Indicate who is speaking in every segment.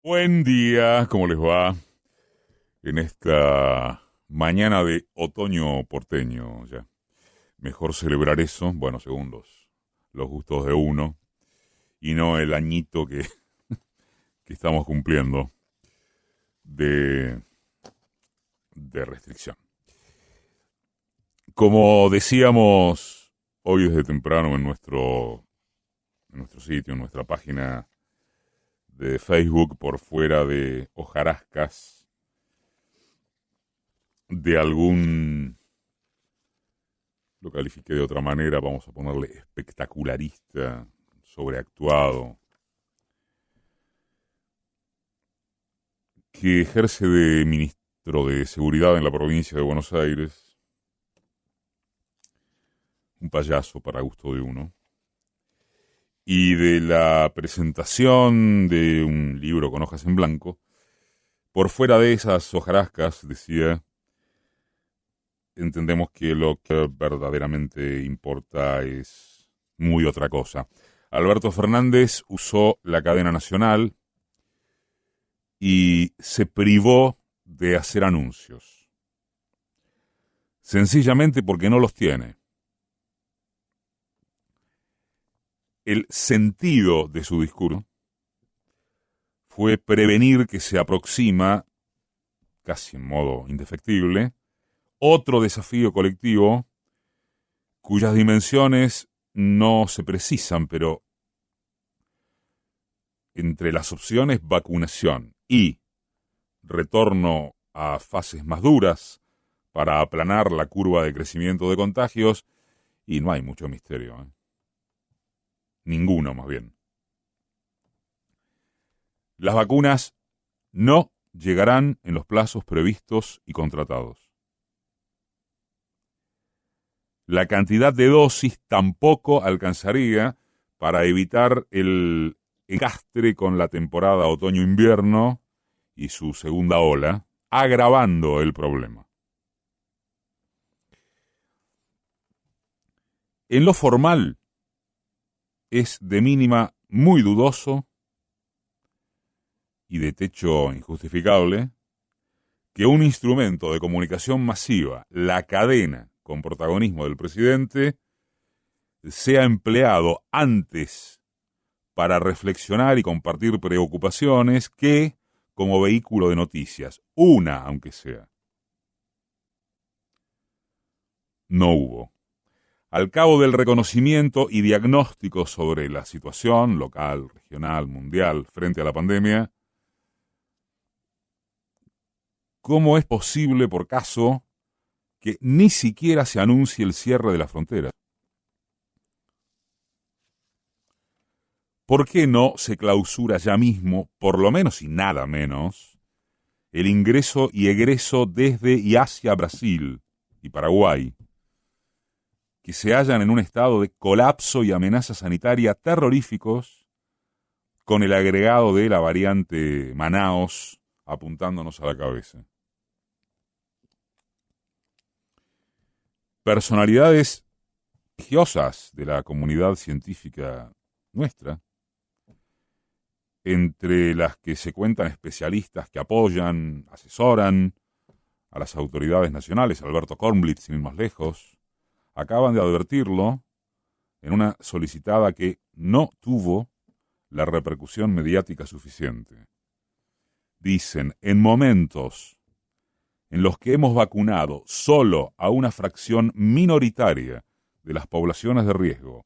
Speaker 1: Buen día, ¿cómo les va? En esta mañana de otoño porteño, ya. Mejor celebrar eso, bueno, según los gustos de uno, y no el añito que estamos cumpliendo de, de restricción. Como decíamos hoy desde temprano en nuestro sitio, en nuestra página de Facebook, por fuera de hojarascas de algún, lo califiqué de otra manera, vamos a ponerle espectacularista, sobreactuado, que ejerce de ministro de Seguridad en la provincia de Buenos Aires, un payaso para gusto de uno, y de la presentación de un libro con hojas en blanco. Por fuera de esas hojarascas, decía, entendemos que lo que verdaderamente importa es muy otra cosa. Alberto Fernández usó la cadena nacional y se privó de hacer anuncios, sencillamente porque no los tiene. El sentido de su discurso fue prevenir que se aproxima, casi en modo indefectible, otro desafío colectivo cuyas dimensiones no se precisan, pero entre las opciones vacunación y retorno a fases más duras para aplanar la curva de crecimiento de contagios, y no hay mucho misterio, ¿eh? Ninguno, más bien. Las vacunas no llegarán en los plazos previstos y contratados. La cantidad de dosis tampoco alcanzaría para evitar el encastre con la temporada otoño-invierno y su segunda ola, agravando el problema. En lo formal, es de mínima muy dudoso y de techo injustificable que un instrumento de comunicación masiva, la cadena con protagonismo del presidente, sea empleado antes para reflexionar y compartir preocupaciones que como vehículo de noticias, una aunque sea. No hubo. Al cabo del reconocimiento y diagnóstico sobre la situación local, regional, mundial frente a la pandemia, ¿cómo es posible, por caso, que ni siquiera se anuncie el cierre de las fronteras? ¿Por qué no se clausura ya mismo, por lo menos y nada menos, el ingreso y egreso desde y hacia Brasil y Paraguay, que se hallan en un estado de colapso y amenaza sanitaria terroríficos, con el agregado de la variante Manaos apuntándonos a la cabeza? Personalidades prestigiosas de la comunidad científica nuestra, entre las que se cuentan especialistas que apoyan, asesoran a las autoridades nacionales, Alberto Kornblith, sin ir más lejos, acaban de advertirlo en una solicitada que no tuvo la repercusión mediática suficiente. Dicen, en momentos en los que hemos vacunado solo a una fracción minoritaria de las poblaciones de riesgo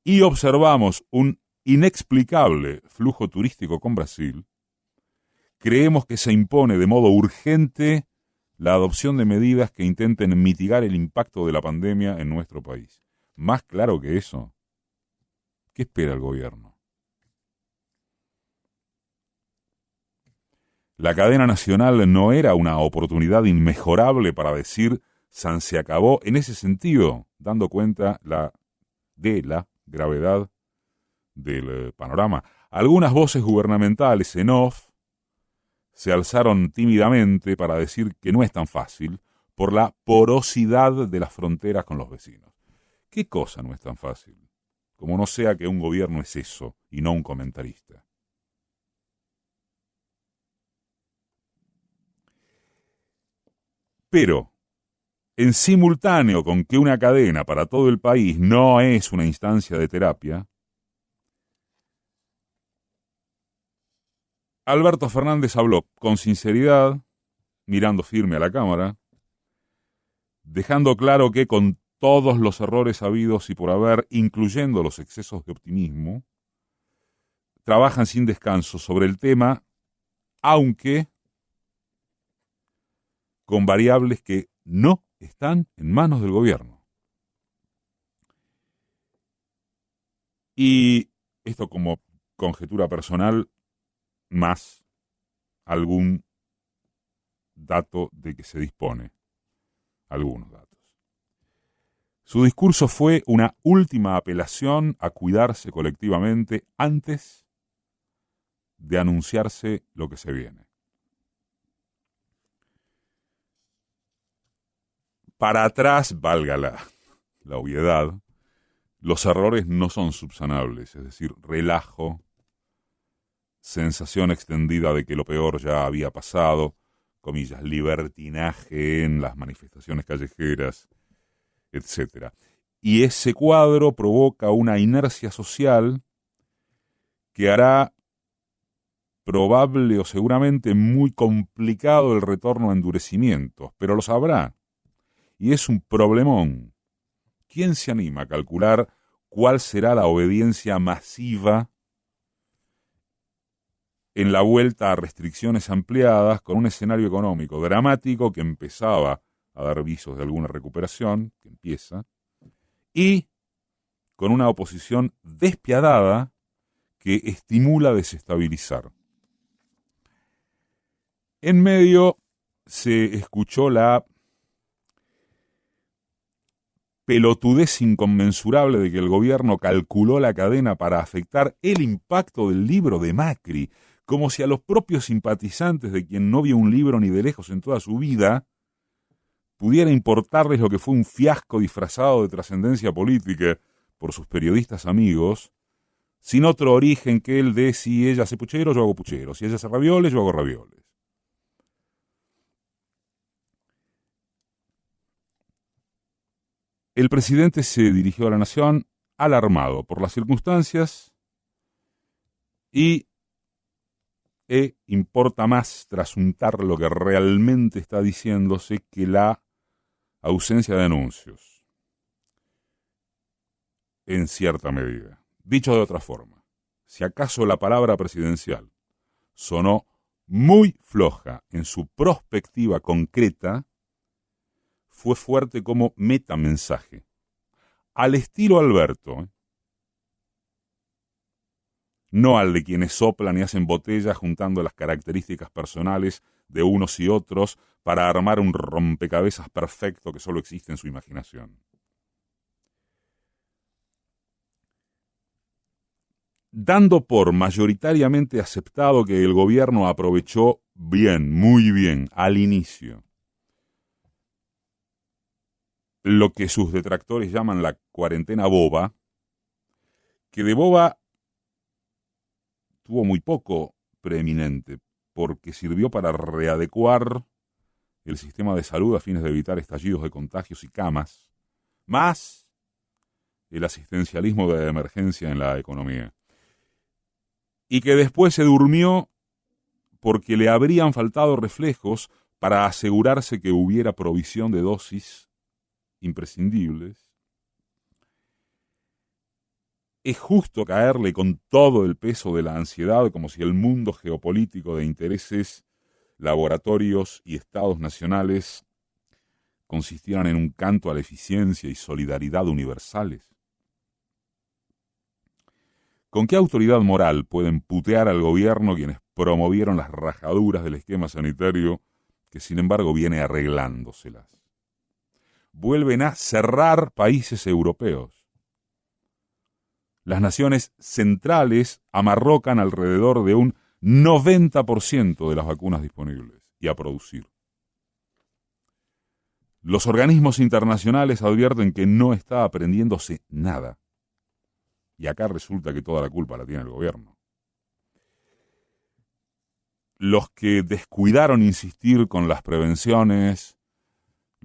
Speaker 1: y observamos un inexplicable flujo turístico con Brasil, creemos que se impone de modo urgente la adopción de medidas que intenten mitigar el impacto de la pandemia en nuestro país. Más claro que eso, ¿qué espera el gobierno? La cadena nacional no era una oportunidad inmejorable para decir San se acabó en ese sentido, dando cuenta de la gravedad del panorama. Algunas voces gubernamentales en off se alzaron tímidamente para decir que no es tan fácil por la porosidad de las fronteras con los vecinos. ¿Qué cosa no es tan fácil? Como no sea que un gobierno es eso y no un comentarista. Pero, en simultáneo con que una cadena para todo el país no es una instancia de terapia, Alberto Fernández habló con sinceridad, mirando firme a la cámara, dejando claro que con todos los errores habidos y por haber, incluyendo los excesos de optimismo, trabajan sin descanso sobre el tema, aunque con variables que no están en manos del gobierno. Y esto como conjetura personal, más algún dato de que se dispone, algunos datos. Su discurso fue una última apelación a cuidarse colectivamente antes de anunciarse lo que se viene. Para atrás, valga la obviedad, los errores no son subsanables, es decir, relajo, sensación extendida de que lo peor ya había pasado, comillas, libertinaje en las manifestaciones callejeras, etc. Y ese cuadro provoca una inercia social que hará probable o seguramente muy complicado el retorno a endurecimientos, pero lo sabrá. Y es un problemón. ¿Quién se anima a calcular cuál será la obediencia masiva en la vuelta a restricciones ampliadas con un escenario económico dramático que empezaba a dar visos de alguna recuperación, que empieza, y con una oposición despiadada que estimula a desestabilizar? En medio se escuchó la pelotudez inconmensurable de que el gobierno calculó la cadena para afectar el impacto del libro de Macri, como si a los propios simpatizantes de quien no vio un libro ni de lejos en toda su vida pudiera importarles lo que fue un fiasco disfrazado de trascendencia política por sus periodistas amigos, sin otro origen que el de si ella hace puchero, yo hago puchero, si ella hace ravioles, yo hago ravioles. El presidente se dirigió a la nación alarmado por las circunstancias y importa más trasuntar lo que realmente está diciéndose que la ausencia de anuncios, en cierta medida. Dicho de otra forma, si acaso la palabra presidencial sonó muy floja en su prospectiva concreta, fue fuerte como metamensaje. Al estilo Alberto, no al de quienes soplan y hacen botellas juntando las características personales de unos y otros para armar un rompecabezas perfecto que solo existe en su imaginación. Dando por mayoritariamente aceptado que el gobierno aprovechó bien, muy bien, al inicio, lo que sus detractores llaman la cuarentena boba, que de boba tuvo muy poco preeminente, porque sirvió para readecuar el sistema de salud a fines de evitar estallidos de contagios y camas, más el asistencialismo de emergencia en la economía. Y que después se durmió porque le habrían faltado reflejos para asegurarse que hubiera provisión de dosis imprescindibles. Es justo caerle con todo el peso de la ansiedad como si el mundo geopolítico de intereses, laboratorios y estados nacionales consistieran en un canto a la eficiencia y solidaridad universales. ¿Con qué autoridad moral pueden putear al gobierno quienes promovieron las rajaduras del esquema sanitario que sin embargo viene arreglándoselas? Vuelven a cerrar países europeos. Las naciones centrales amarrocan alrededor de un 90% de las vacunas disponibles y a producir. Los organismos internacionales advierten que no está aprendiéndose nada. Y acá resulta que toda la culpa la tiene el gobierno. Los que descuidaron insistir con las prevenciones,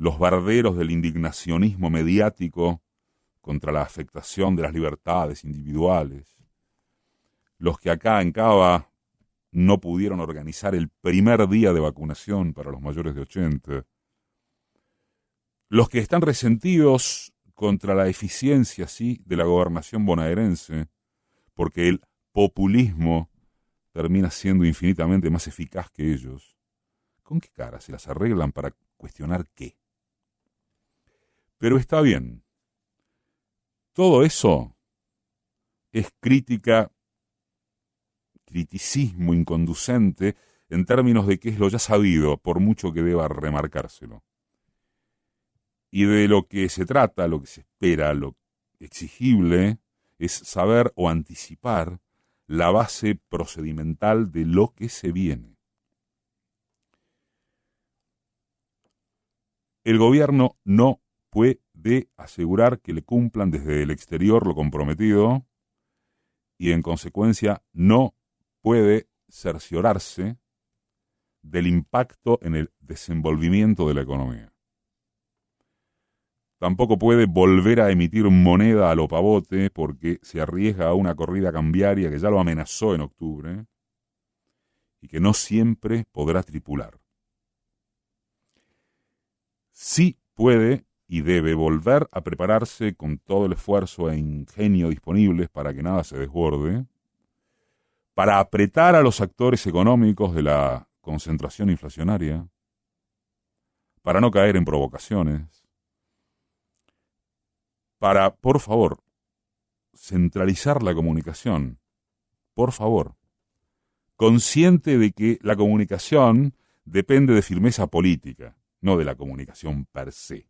Speaker 1: los barderos del indignacionismo mediático contra la afectación de las libertades individuales, los que acá en Cava no pudieron organizar el primer día de vacunación para los mayores de 80, los que están resentidos contra la eficiencia, sí, de la gobernación bonaerense, porque el populismo termina siendo infinitamente más eficaz que ellos. ¿Con qué cara se las arreglan para cuestionar qué? Pero está bien. Todo eso es criticismo inconducente en términos de que es lo ya sabido, por mucho que deba remarcárselo. Y de lo que se trata, lo que se espera, lo exigible, es saber o anticipar la base procedimental de lo que se viene. El gobierno no puede asegurar que le cumplan desde el exterior lo comprometido y en consecuencia no puede cerciorarse del impacto en el desenvolvimiento de la economía. Tampoco puede volver a emitir moneda a lo pavote porque se arriesga a una corrida cambiaria que ya lo amenazó en octubre y que no siempre podrá tripular. Sí puede y debe volver a prepararse con todo el esfuerzo e ingenio disponibles para que nada se desborde, para apretar a los actores económicos de la concentración inflacionaria, para no caer en provocaciones, para, por favor, centralizar la comunicación, por favor, consciente de que la comunicación depende de firmeza política, no de la comunicación per se,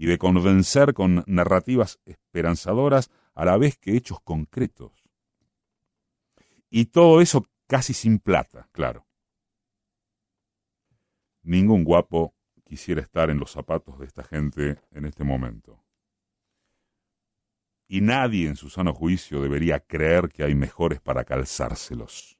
Speaker 1: y de convencer con narrativas esperanzadoras a la vez que hechos concretos. Y todo eso casi sin plata, claro. Ningún guapo quisiera estar en los zapatos de esta gente en este momento. Y nadie en su sano juicio debería creer que hay mejores para calzárselos.